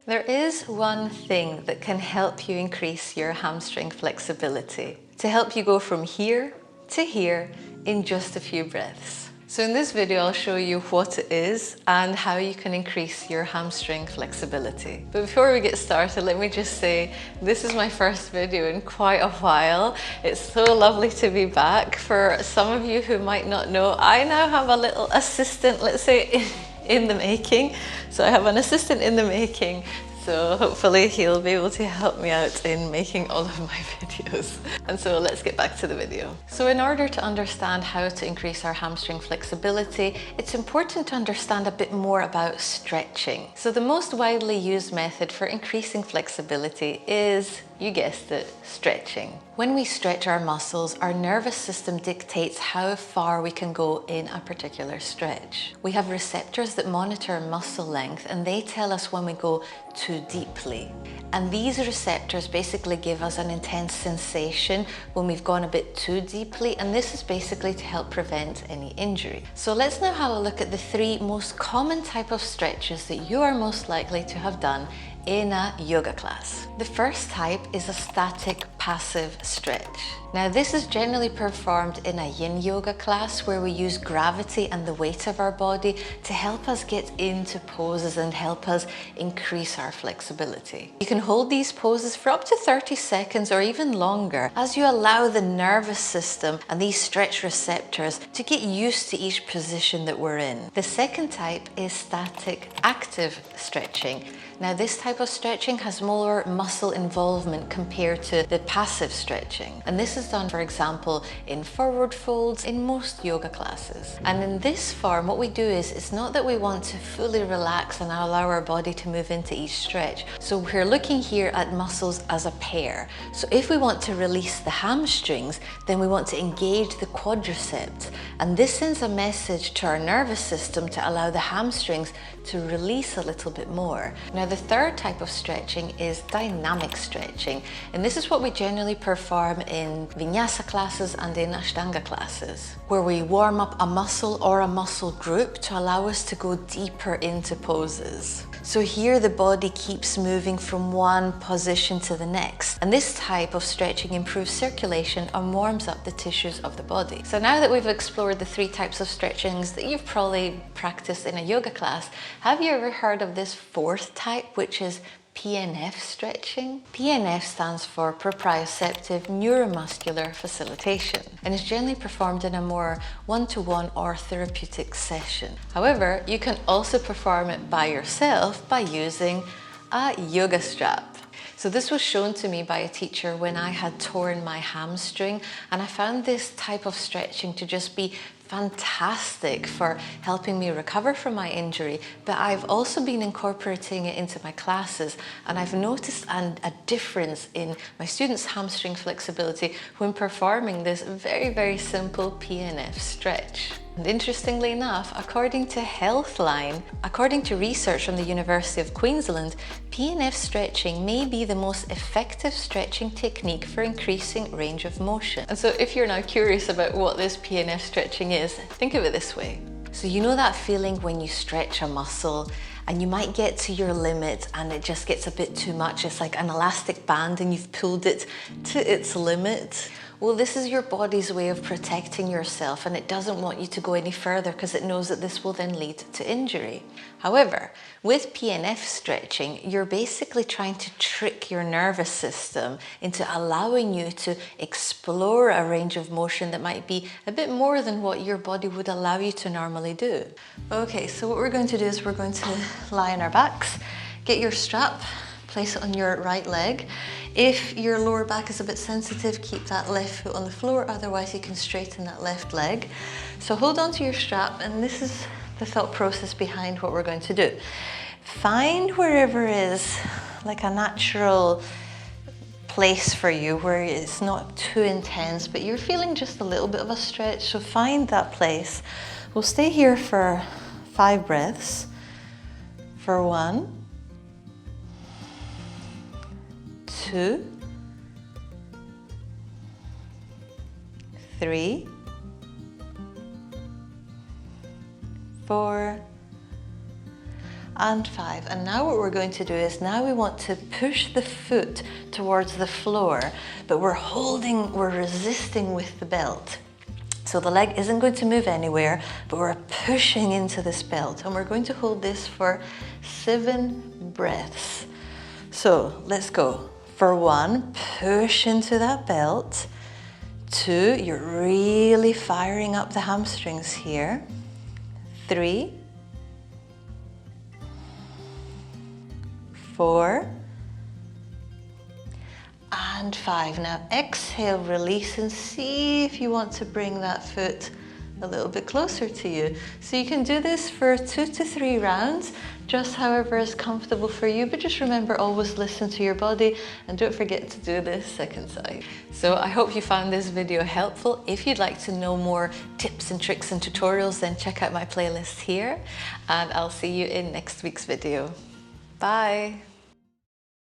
There is one thing that can help you increase your hamstring flexibility to help you go from here to here in just a few breaths. So in this video, I'll show you what it is and how you can increase your hamstring flexibility. But before we get started, let me just say, this is my first video in quite a while. It's so lovely to be back. For some of you who might not know, I now have a little assistant, let's say, in the making. So I have an assistant in the making. So hopefully he'll be able to help me out in making all of my videos. And so let's get back to the video. So in order to understand how to increase our hamstring flexibility, it's important to understand a bit more about stretching. So the most widely used method for increasing flexibility is, you guessed it, stretching. When we stretch our muscles, our nervous system dictates how far we can go in a particular stretch. We have receptors that monitor muscle length, and they tell us when we go too deeply. And these receptors basically give us an intense sensation when we've gone a bit too deeply, and this is basically to help prevent any injury. So let's now have a look at the three most common type of stretches that you are most likely to have done in a yoga class. The first type is a static passive stretch. Now this is generally performed in a yin yoga class where we use gravity and the weight of our body to help us get into poses and help us increase our flexibility. You can hold these poses for up to 30 seconds or even longer as you allow the nervous system and these stretch receptors to get used to each position that we're in. The second type is static active stretching. Now this type of stretching has more muscle involvement compared to the passive stretching. And this is done, for example, in forward folds in most yoga classes. And in this form, what we do is, it's not that we want to fully relax and allow our body to move into each stretch. So we're looking here at muscles as a pair. So if we want to release the hamstrings, then we want to engage the quadriceps. And this sends a message to our nervous system to allow the hamstrings to release a little bit more. Now the third type of stretching is dynamic stretching, and this is what we generally perform in vinyasa classes and in ashtanga classes, where we warm up a muscle or a muscle group to allow us to go deeper into poses. So here the body keeps moving from one position to the next, and this type of stretching improves circulation and warms up the tissues of the body. So now that we've explored the three types of stretchings that you've probably practiced in a yoga class, have you ever heard of this fourth type, which is PNF stretching? PNF stands for proprioceptive neuromuscular facilitation, and is generally performed in a more one-to-one or therapeutic session. However, you can also perform it by yourself by using a yoga strap. So this was shown to me by a teacher when I had torn my hamstring, and I found this type of stretching to just be fantastic for helping me recover from my injury. But I've also been incorporating it into my classes, and I've noticed a difference in my students' hamstring flexibility when performing this very, very simple PNF stretch. And interestingly enough, according to Healthline, according to research from the University of Queensland, PNF stretching may be the most effective stretching technique for increasing range of motion. And so if you're now curious about what this PNF stretching is, think of it this way. So you know that feeling when you stretch a muscle and you might get to your limit and it just gets a bit too much. It's like an elastic band and you've pulled it to its limit. Well, this is your body's way of protecting yourself, and it doesn't want you to go any further because it knows that this will then lead to injury. However, with PNF stretching, you're basically trying to trick your nervous system into allowing you to explore a range of motion that might be a bit more than what your body would allow you to normally do. Okay, so what we're going to do is we're going to lie on our backs, get your strap, place it on your right leg. If your lower back is a bit sensitive, keep that left foot on the floor, otherwise you can straighten that left leg. So hold on to your strap, and this is the thought process behind what we're going to do. Find wherever is like a natural place for you where it's not too intense, but you're feeling just a little bit of a stretch, so find that place. We'll stay here for 5 breaths. For 1, 2, 3, 4, and 5. And now what we're going to do is now we want to push the foot towards the floor, but we're resisting with the belt. So the leg isn't going to move anywhere, but we're pushing into this belt. And we're going to hold this for 7 breaths. So let's go. For 1, push into that belt. 2, you're really firing up the hamstrings here. 3, 4, and 5. Now exhale, release, and see if you want to bring that foot a little bit closer to you. So you can do this for 2 to 3 rounds, just however is comfortable for you, but just remember, always listen to your body and don't forget to do this second side. So I hope you found this video helpful. If you'd like to know more tips and tricks and tutorials, then check out my playlist here, and I'll see you in next week's video. Bye.